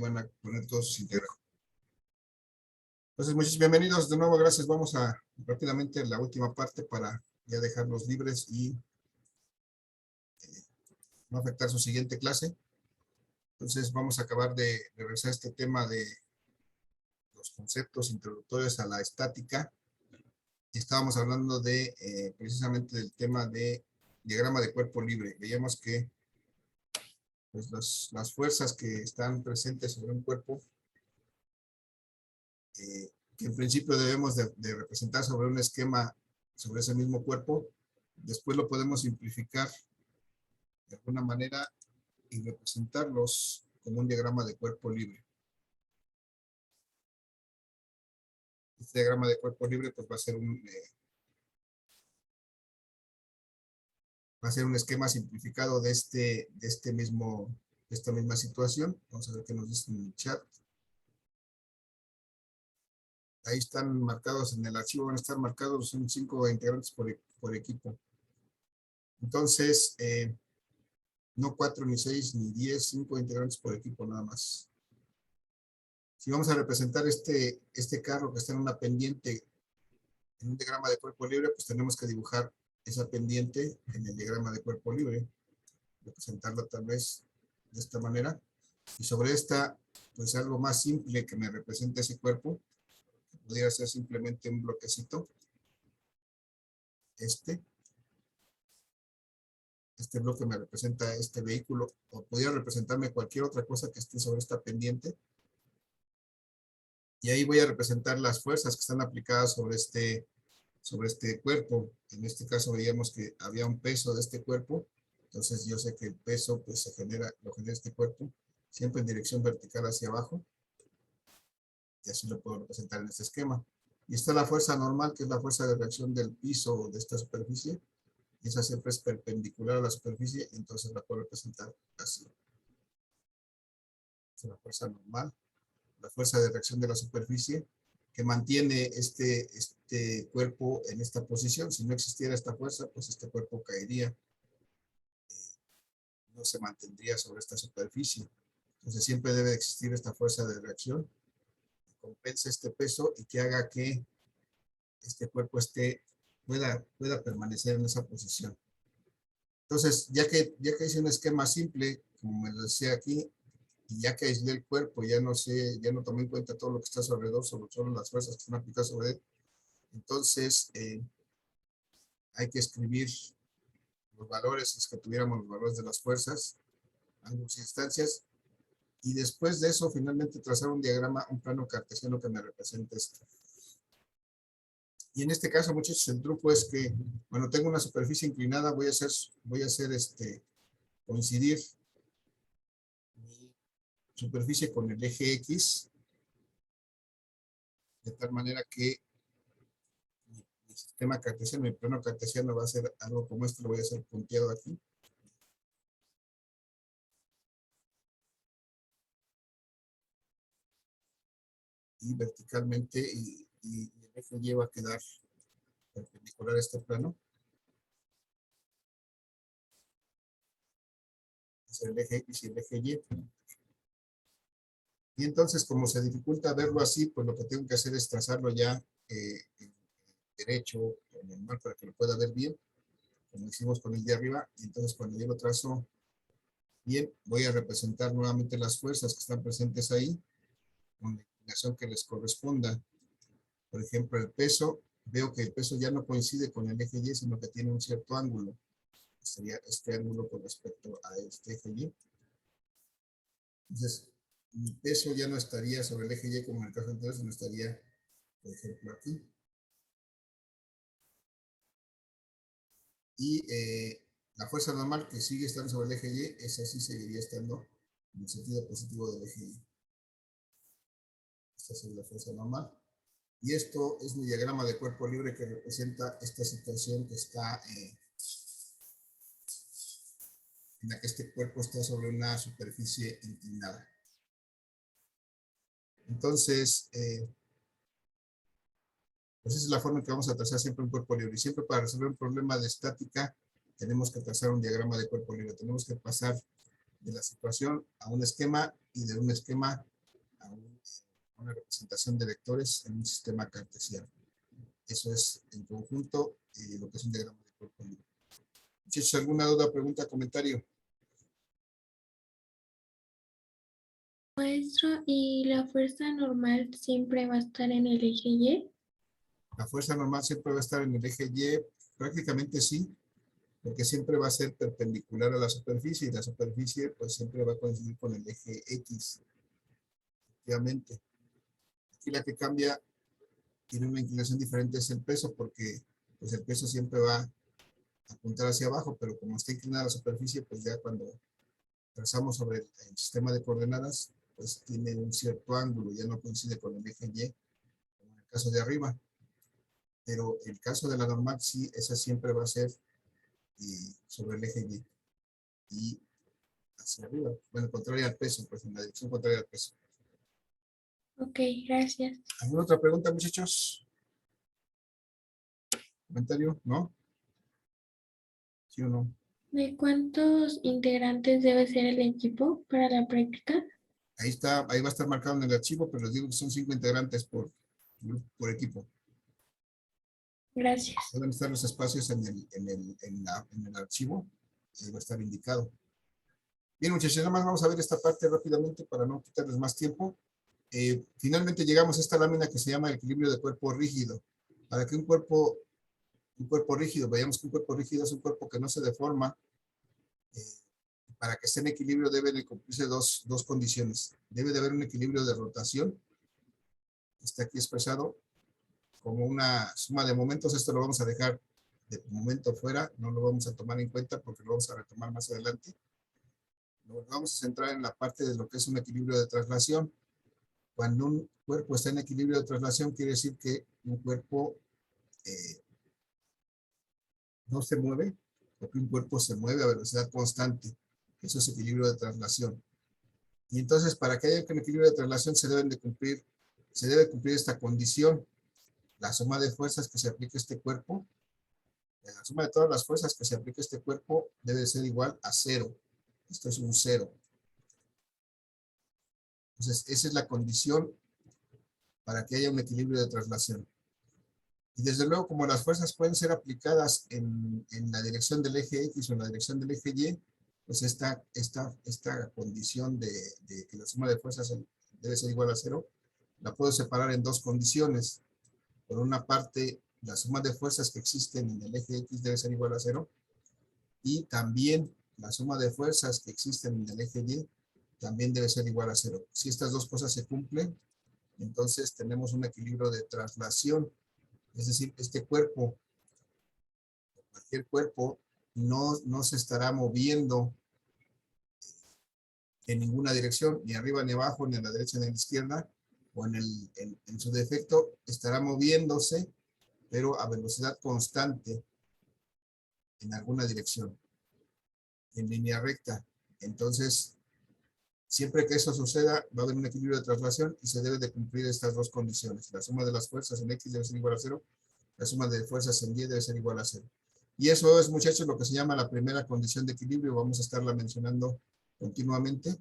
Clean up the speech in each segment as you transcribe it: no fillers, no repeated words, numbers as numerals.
van a poner todos sus integrantes. Entonces, muchos bienvenidos de nuevo, gracias. Vamos a rápidamente a la última parte para ya dejarlos libres y no afectar su siguiente clase. Entonces, vamos a acabar de revisar este tema de los conceptos introductorios a la estática. Y estábamos hablando de precisamente del tema de diagrama de cuerpo libre. Veíamos que pues, las fuerzas que están presentes sobre un cuerpo, que en principio debemos de representar sobre un esquema sobre ese mismo cuerpo, después lo podemos simplificar de alguna manera y representarlos como un diagrama de cuerpo libre. Este diagrama de cuerpo libre pues va a ser un esquema simplificado de esta misma situación. Vamos a ver qué nos dice en el chat. Ahí están marcados en el archivo, van a estar marcados, son 5 integrantes por equipo. Entonces, no 4, ni 6, ni 10, 5 integrantes por equipo nada más. Si vamos a representar este carro que está en una pendiente en un diagrama de cuerpo libre, pues tenemos que dibujar esa pendiente en el diagrama de cuerpo libre, representarlo tal vez de esta manera. Y sobre esta, pues algo más simple que me represente ese cuerpo, podría ser simplemente un bloquecito. Este bloque me representa este vehículo, o podría representarme cualquier otra cosa que esté sobre esta pendiente. Y ahí voy a representar las fuerzas que están aplicadas sobre este cuerpo. En este caso veíamos que había un peso de este cuerpo. Entonces yo sé que el peso pues lo genera este cuerpo, siempre en dirección vertical hacia abajo. Y así lo puedo representar en este esquema. Y está la fuerza normal, que es la fuerza de reacción del piso de esta superficie. Y esa siempre es perpendicular a la superficie, entonces la puedo representar así. Esta es la fuerza normal, la fuerza de reacción de la superficie, que mantiene este cuerpo en esta posición. Si no existiera esta fuerza, pues este cuerpo caería, no se mantendría sobre esta superficie. Entonces siempre debe existir esta fuerza de reacción que compense este peso y que haga que este cuerpo pueda permanecer en esa posición. Entonces, ya que hice un esquema simple, como me lo decía aquí, y ya que aislé el cuerpo, ya no tomé en cuenta todo lo que está alrededor, solo las fuerzas que están aplicadas sobre él, entonces hay que escribir los valores, es que tuviéramos los valores de las fuerzas, ángulos y distancias, y después de eso, finalmente trazar un diagrama, un plano cartesiano que me represente esto. Y en este caso, muchachos, el truco es que cuando tengo una superficie inclinada, voy a hacer coincidir mi superficie con el eje X, de tal manera que mi sistema cartesiano, mi plano cartesiano va a ser algo como esto, lo voy a hacer punteado aquí. Y verticalmente, y el eje Y va a quedar perpendicular a este plano. Es el eje X y el eje Y. Y entonces, como se dificulta verlo así, pues lo que tengo que hacer es trazarlo ya en derecho o normal para que lo pueda ver bien, como hicimos con el de arriba. Y entonces, cuando yo lo trazo bien, voy a representar nuevamente las fuerzas que están presentes ahí, con la inclinación que les corresponda. Por ejemplo, el peso, veo que el peso ya no coincide con el eje Y, sino que tiene un cierto ángulo. Sería este ángulo con respecto a este eje Y. Entonces, mi peso ya no estaría sobre el eje Y como en el caso anterior, sino estaría, por ejemplo, aquí. Y la fuerza normal que sigue estando sobre el eje Y, esa sí seguiría estando en el sentido positivo del eje Y. Esta sería la fuerza normal. Y esto es mi diagrama de cuerpo libre que representa esta situación que está en la que este cuerpo está sobre una superficie inclinada. Entonces, pues esa es la forma en que vamos a trazar siempre un cuerpo libre. Y siempre para resolver un problema de estática, tenemos que trazar un diagrama de cuerpo libre. Tenemos que pasar de la situación a un esquema y de un esquema a una representación de vectores en un sistema cartesiano. Eso es en conjunto lo que es un diagrama de cuerpo libre. Muchachos, ¿alguna duda, pregunta, comentario? Maestro, ¿y la fuerza normal siempre va a estar en el eje Y? La fuerza normal siempre va a estar en el eje Y, prácticamente sí, porque siempre va a ser perpendicular a la superficie y la superficie pues siempre va a coincidir con el eje X, efectivamente. Aquí la que cambia tiene una inclinación diferente es el peso, porque pues el peso siempre va a apuntar hacia abajo, pero como está inclinada la superficie, pues ya cuando trazamos sobre el sistema de coordenadas, pues tiene un cierto ángulo, ya no coincide con el eje Y, como en el caso de arriba. Pero el caso de la normal, sí, esa siempre va a ser sobre el eje Y y hacia arriba. Bueno, contraria al peso, pues en la dirección contraria al peso. Ok, gracias. ¿Alguna otra pregunta, muchachos? ¿Comentario? ¿No? ¿Sí o no? ¿De cuántos integrantes debe ser el equipo para la práctica? Ahí está, ahí va a estar marcado en el archivo, pero les digo que son 5 integrantes por equipo. Gracias. Deben estar los espacios en el archivo, ahí va a estar indicado. Bien, muchachos, nada más vamos a ver esta parte rápidamente para no quitarles más tiempo. Finalmente llegamos a esta lámina que se llama el equilibrio de cuerpo rígido. Para que un cuerpo rígido, veamos que un cuerpo rígido es un cuerpo que no se deforma. Para que esté en equilibrio deben de cumplirse dos condiciones. Debe de haber un equilibrio de rotación, que está aquí expresado como una suma de momentos. Esto lo vamos a dejar de momento fuera, no lo vamos a tomar en cuenta porque lo vamos a retomar más adelante. Nos vamos a centrar en la parte de lo que es un equilibrio de traslación. Cuando un cuerpo está en equilibrio de traslación, quiere decir que un cuerpo no se mueve, porque un cuerpo se mueve a velocidad constante. Eso es equilibrio de traslación. Y entonces, para que haya un equilibrio de traslación, se debe cumplir esta condición. La suma de fuerzas que se aplica a este cuerpo, la suma de todas las fuerzas que se aplica a este cuerpo debe ser igual a cero. Esto es un cero. Entonces, esa es la condición para que haya un equilibrio de traslación. Y desde luego, como las fuerzas pueden ser aplicadas en la dirección del eje X o en la dirección del eje Y, pues esta condición de que la suma de fuerzas debe ser igual a cero, la puedo separar en dos condiciones. Por una parte, la suma de fuerzas que existen en el eje X debe ser igual a cero, y también la suma de fuerzas que existen en el eje Y también debe ser igual a cero. Si estas dos cosas se cumplen, entonces tenemos un equilibrio de traslación. Es decir, este cuerpo, cualquier cuerpo, no se estará moviendo en ninguna dirección, ni arriba ni abajo, ni a la derecha ni a la izquierda, o en su defecto estará moviéndose, pero a velocidad constante en alguna dirección, en línea recta. Entonces, siempre que eso suceda, va a haber un equilibrio de traslación y se debe de cumplir estas dos condiciones. La suma de las fuerzas en X debe ser igual a cero, la suma de fuerzas en Y debe ser igual a cero. Y eso es, muchachos, lo que se llama la primera condición de equilibrio. Vamos a estarla mencionando continuamente.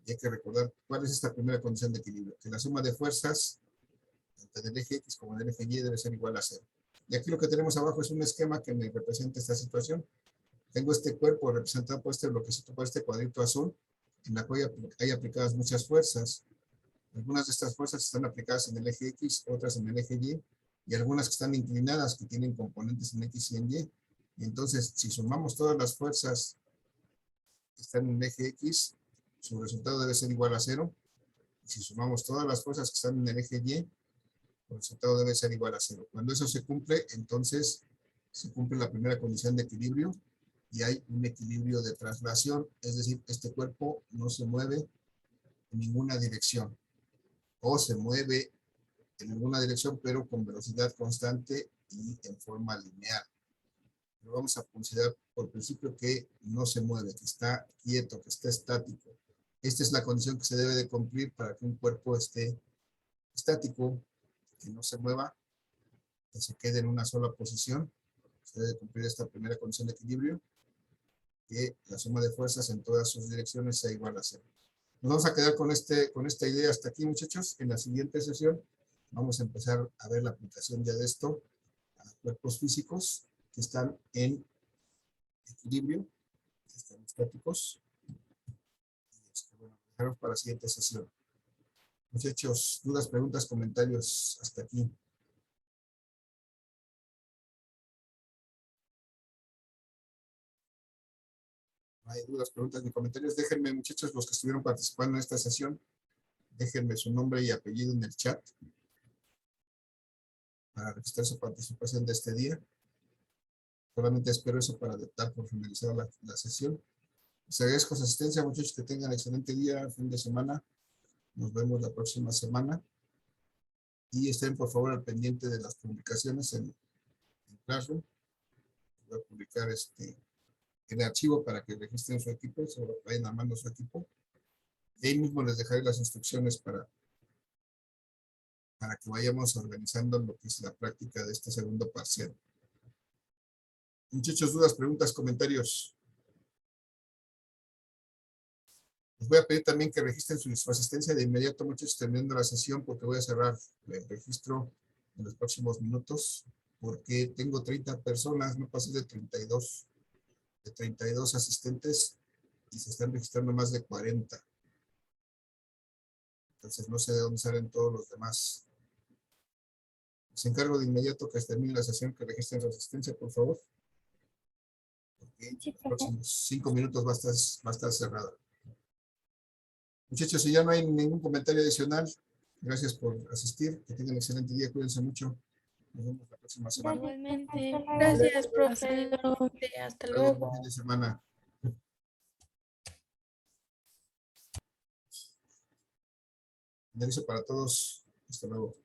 Y hay que recordar cuál es esta primera condición de equilibrio. Que la suma de fuerzas, tanto del eje X como del eje Y, debe ser igual a cero. Y aquí lo que tenemos abajo es un esquema que me representa esta situación. Tengo este cuerpo representado por este bloquecito, por este cuadrito azul, en la cual hay aplicadas muchas fuerzas. Algunas de estas fuerzas están aplicadas en el eje X, otras en el eje Y, y algunas que están inclinadas, que tienen componentes en X y en Y. Y entonces, si sumamos todas las fuerzas que están en el eje X, su resultado debe ser igual a cero. Y si sumamos todas las fuerzas que están en el eje Y, el resultado debe ser igual a cero. Cuando eso se cumple, entonces se cumple la primera condición de equilibrio y hay un equilibrio de traslación, es decir, este cuerpo no se mueve en ninguna dirección, o se mueve en alguna dirección, pero con velocidad constante y en forma lineal. Pero vamos a considerar por principio que no se mueve, que está quieto, que está estático. Esta es la condición que se debe de cumplir para que un cuerpo esté estático, que no se mueva, que se quede en una sola posición. Se debe cumplir esta primera condición de equilibrio, que la suma de fuerzas en todas sus direcciones sea igual a cero. Nos vamos a quedar con esta idea hasta aquí, muchachos. En la siguiente sesión vamos a empezar a ver la aplicación ya de esto a cuerpos físicos que están en equilibrio, que están estáticos. Bueno, dejarlos para la siguiente sesión. Muchachos, dudas, preguntas, comentarios hasta aquí. No hay dudas, preguntas ni comentarios. Déjenme, muchachos, los que estuvieron participando en esta sesión, déjenme su nombre y apellido en el chat para registrar su participación de este día. Solamente espero eso para dar por finalizada la sesión. Les agradezco su asistencia, muchachos, que tengan excelente día, fin de semana. Nos vemos la próxima semana. Y estén, por favor, al pendiente de las publicaciones en Classroom. Voy a publicar el archivo para que registren su equipo, se lo vayan armando su equipo. Y ahí mismo les dejaré las instrucciones para que vayamos organizando lo que es la práctica de este segundo parcial. Muchachos, dudas, preguntas, comentarios. Les voy a pedir también que registren su asistencia de inmediato, muchachos, terminando la sesión, porque voy a cerrar el registro en los próximos minutos, porque tengo 30 personas, no pasé de 32 asistentes y se están registrando más de 40. Entonces no sé de dónde salen todos los demás. Les encargo de inmediato que termine la sesión, que registren su asistencia, por favor. Porque en los próximos 5 minutos va a estar cerrada. Muchachos, si ya no hay ningún comentario adicional, gracias por asistir. Que tengan un excelente día, cuídense mucho. Nos vemos la próxima semana. Igualmente. Gracias, profe. Hasta luego. Buen fin de semana. Finalizo para todos. Hasta luego.